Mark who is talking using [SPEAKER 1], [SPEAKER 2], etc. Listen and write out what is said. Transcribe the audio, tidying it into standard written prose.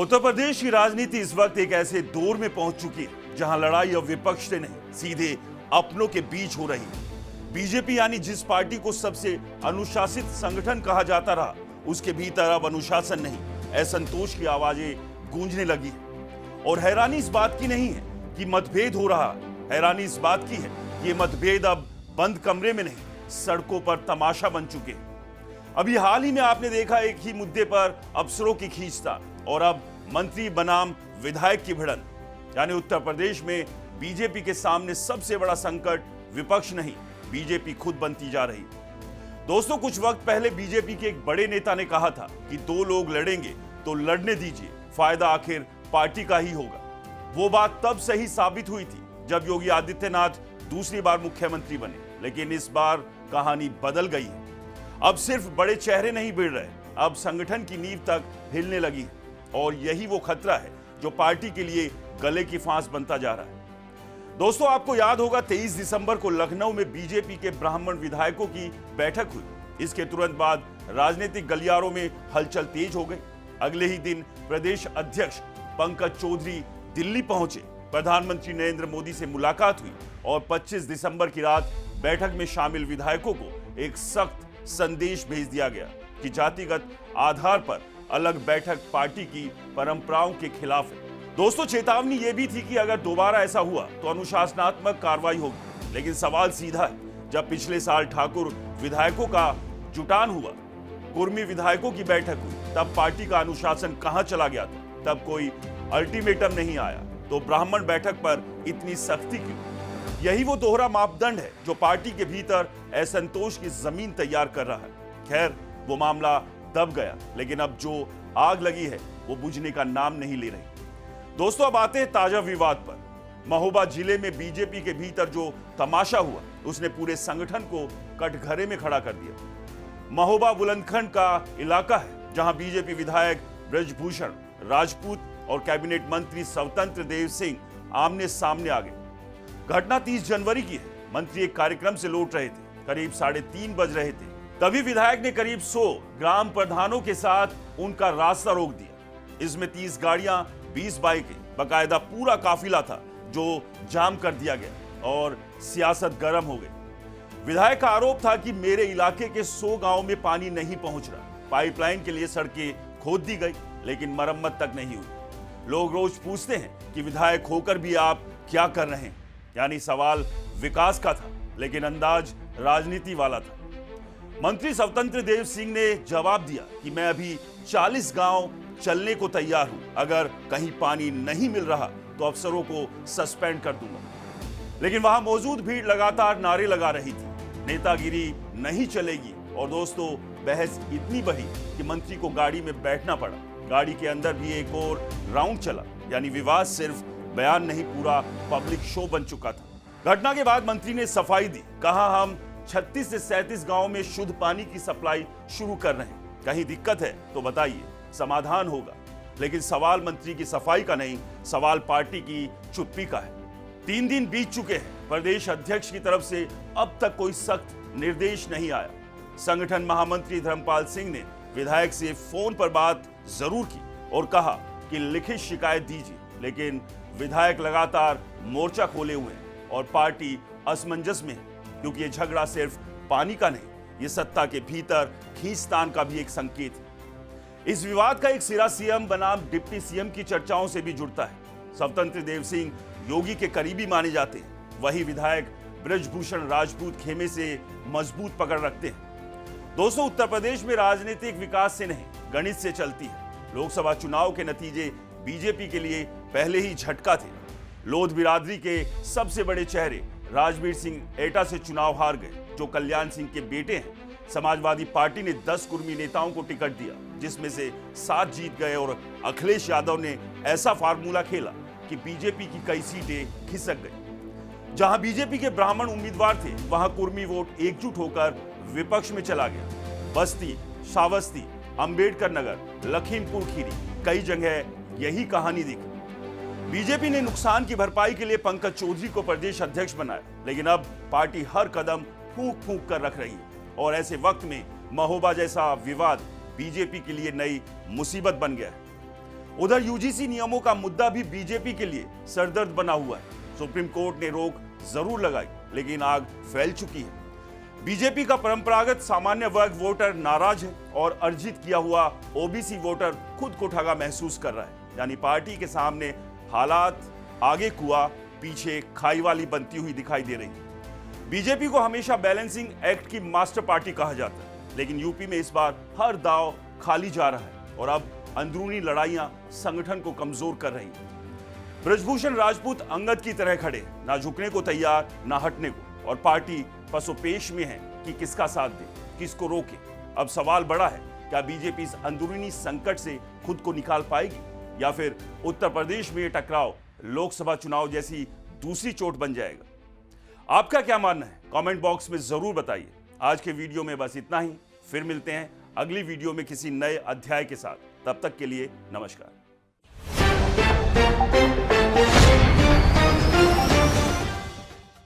[SPEAKER 1] उत्तर प्रदेश की राजनीति इस वक्त एक ऐसे दौर में पहुंच चुकी है जहां लड़ाई अब विपक्ष से नहीं सीधे अपनों के बीच हो रही है। बीजेपी यानी जिस पार्टी को सबसे अनुशासित संगठन कहा जाता रहा, उसके भीतर अब अनुशासन नहीं, असंतोष की आवाजें गूंजने लगी है। और हैरानी इस बात की नहीं है कि मतभेद हो रहा, हैरानी इस बात की है कि ये मतभेद अब बंद कमरे में नहीं, सड़कों पर तमाशा बन चुके हैं। अभी हाल ही में आपने देखा एक ही मुद्दे पर अफसरों की खींचतान और अब मंत्री बनाम विधायक की भिड़ंत। यानी उत्तर प्रदेश में बीजेपी के सामने सबसे बड़ा संकट विपक्ष नहीं, बीजेपी खुद बनती जा रही। दोस्तों, कुछ वक्त पहले बीजेपी के एक बड़े नेता ने कहा था कि दो लोग लड़ेंगे तो लड़ने दीजिए, फायदा आखिर पार्टी का ही होगा। वो बात तब सही साबित हुई थी जब योगी आदित्यनाथ दूसरी बार मुख्यमंत्री बने, लेकिन इस बार कहानी बदल गई है। अब सिर्फ बड़े चेहरे नहीं भिड़ रहे, अब संगठन की नींव तक हिलने लगी है और यही वो खतरा है जो पार्टी के लिए गले की फांस बनता जा रहा है। दोस्तों, आपको याद होगा 23 दिसंबर को लखनऊ में बीजेपी के ब्राह्मण विधायकों की बैठक हुई। इसके तुरंत बाद राजनीतिक गलियारों में हलचल तेज हो गई। अगले ही दिन प्रदेश अध्यक्ष पंकज चौधरी दिल्ली पहुंचे, प्रधानमंत्री नरेंद्र मोदी से मुलाकात हुई और 25 दिसंबर की रात बैठक में शामिल विधायकों को एक सख्त संदेश भेज दिया गया कि जातिगत आधार पर अलग बैठक पार्टी की परंपराओं के खिलाफ है। दोस्तों, चेतावनी यह भी थी कि अगर दोबारा ऐसा हुआ तो अनुशासनात्मक कार्रवाई होगी। लेकिन सवाल सीधा है, जब पिछले साल ठाकुर विधायकों का जुटान हुआ, कुर्मी विधायकों की बैठक हुई, तब पार्टी का अनुशासन कहां चला गया था? तब कोई अल्टीमेटम नहीं आया, तो ब्राह्मण बैठक पर इतनी सख्ती क्यों? यही वो दोहरा मापदंड है जो पार्टी के भीतर असंतोष की जमीन तैयार कर रहा है। खैर, वो मामला दब गया, लेकिन अब जो आग लगी है वो बुझने का नाम नहीं ले रही। दोस्तों, अब आते हैं ताजा विवाद पर। महोबा जिले में बीजेपी के भीतर जो तमाशा हुआ, उसने पूरे संगठन को कटघरे में खड़ा कर दिया। महोबा बुलंदखंड का इलाका है जहां बीजेपी विधायक ब्रजभूषण राजपूत और कैबिनेट मंत्री स्वतंत्र देव सिंह आमने सामने आ गए। घटना 30 जनवरी की है। मंत्री एक कार्यक्रम से लौट रहे थे, करीब 3:30 बज रहे थे, तभी विधायक ने करीब 100 ग्राम प्रधानों के साथ उनका रास्ता रोक दिया। इसमें 30 गाड़ियां, 20 बाइकें, बकायदा पूरा काफिला था जो जाम कर दिया गया और सियासत गर्म हो गई। विधायक का आरोप था कि मेरे इलाके के 100 गांवों में पानी नहीं पहुंच रहा, पाइपलाइन के लिए सड़कें खोद दी गई लेकिन मरम्मत तक नहीं हुई। लोग रोज पूछते हैं कि विधायक होकर भी आप क्या कर रहे हैं? यानी सवाल विकास का था, लेकिन अंदाज राजनीति वाला था। मंत्री स्वतंत्र देव सिंह ने जवाब दिया कि मैं अभी 40 गांव चलने को तैयार हूं, अगर कहीं पानी नहीं मिल रहा तो अफसरों को सस्पेंड कर दूंगा। लेकिन वहां मौजूद भीड़ लगातार नारे लगा रही थी, नेतागिरी नहीं चलेगी। और दोस्तों, बहस इतनी बढ़ी कि मंत्री को गाड़ी में बैठना पड़ा। गाड़ी के अंदर भी एक और राउंड चला, यानी विवाद सिर्फ बयान नहीं, पूरा पब्लिक शो बन चुका था। घटना के बाद मंत्री ने सफाई दी, कहा हम 36 से 37 गांवों में शुद्ध पानी की सप्लाई शुरू कर रहे हैं, कहीं दिक्कत है तो बताइए, समाधान होगा। लेकिन सवाल मंत्री की सफाई का नहीं, सवाल पार्टी की चुप्पी का है। 3 दिन बीत चुके हैं, प्रदेश अध्यक्ष की तरफ से अब तक कोई सख्त निर्देश नहीं आया। संगठन महामंत्री धर्मपाल सिंह ने विधायक से फोन पर बात जरूर की और कहा कि लिखित शिकायत दीजिए, लेकिन विधायक लगातार मोर्चा खोले हुए हैं और पार्टी असमंजस में है, क्योंकि ये झगड़ा सिर्फ पानी का नहीं, ये सत्ता के भीतर खींचतान का भी एक संकेत है। इस विवाद का एक सिरा सीएम बनाम डिप्टी सीएम की चर्चाओं से भी जुड़ता है। स्वतंत्र देव सिंह योगी के करीबी माने जाते हैं, वही विधायक ब्रजभूषण राजपूत खेमे से मजबूत पकड़ रखते हैं। दोस्तों, उत्तर प्रदेश में राजनीतिक विकास से नहीं, गणित से चलती है। लोकसभा चुनाव के नतीजे बीजेपी के लिए पहले ही झटका थे। लोध बिरादरी के सबसे बड़े चेहरे राजवीर सिंह एटा से चुनाव हार गए, जो कल्याण सिंह के बेटे हैं। समाजवादी पार्टी ने 10 कुर्मी नेताओं को टिकट दिया, जिसमें से 7 जीत गए और अखिलेश यादव ने ऐसा फार्मूला खेला कि बीजेपी की कई सीटें खिसक गई। जहां बीजेपी के ब्राह्मण उम्मीदवार थे, वहां कुर्मी वोट एकजुट होकर विपक्ष में चला गया। बस्ती, श्रावस्ती, अंबेडकर नगर, लखीमपुर खीरी, कई जगह यही कहानी दिखी। बीजेपी ने नुकसान की भरपाई के लिए पंकज चौधरी को प्रदेश अध्यक्ष बनाया, लेकिन अब पार्टी हर कदम फूंक फूंक कर रख रही है। और ऐसे वक्त में महोबा जैसा विवाद बीजेपी के लिए नई मुसीबत बन गया है। उधर यूजीसी नियमों का मुद्दा भी बीजेपी के लिए सरदर्द बना हुआ है। सुप्रीम कोर्ट ने रोक जरूर लगाई, लेकिन आग फैल चुकी है। बीजेपी का परंपरागत सामान्य वर्ग वोटर नाराज है और अर्जित किया हुआ ओबीसी वोटर खुद को ठगा महसूस कर रहा है। यानी पार्टी के सामने हालात आगे कुआं पीछे खाई वाली बनती हुई दिखाई दे रही है। बीजेपी को हमेशा बैलेंसिंग एक्ट की मास्टर पार्टी कहा जाता है, लेकिन यूपी में इस बार हर दांव खाली जा रहा है और अब अंदरूनी लड़ाइयां संगठन को कमजोर कर रही हैं। ब्रजभूषण राजपूत अंगद की तरह खड़े, ना झुकने को तैयार ना हटने को, और पार्टी पसोपेश में है कि किसका साथ दे, किसको रोके। अब सवाल बड़ा है, क्या बीजेपी इस अंदरूनी संकट से खुद को निकाल पाएगी या फिर उत्तर प्रदेश में ये टकराव लोकसभा चुनाव जैसी दूसरी चोट बन जाएगा? आपका क्या मानना है? कमेंट बॉक्स में जरूर बताइए। आज के वीडियो में बस इतना ही। फिर मिलते हैं अगली वीडियो में किसी नए अध्याय के साथ। तब तक के लिए नमस्कार।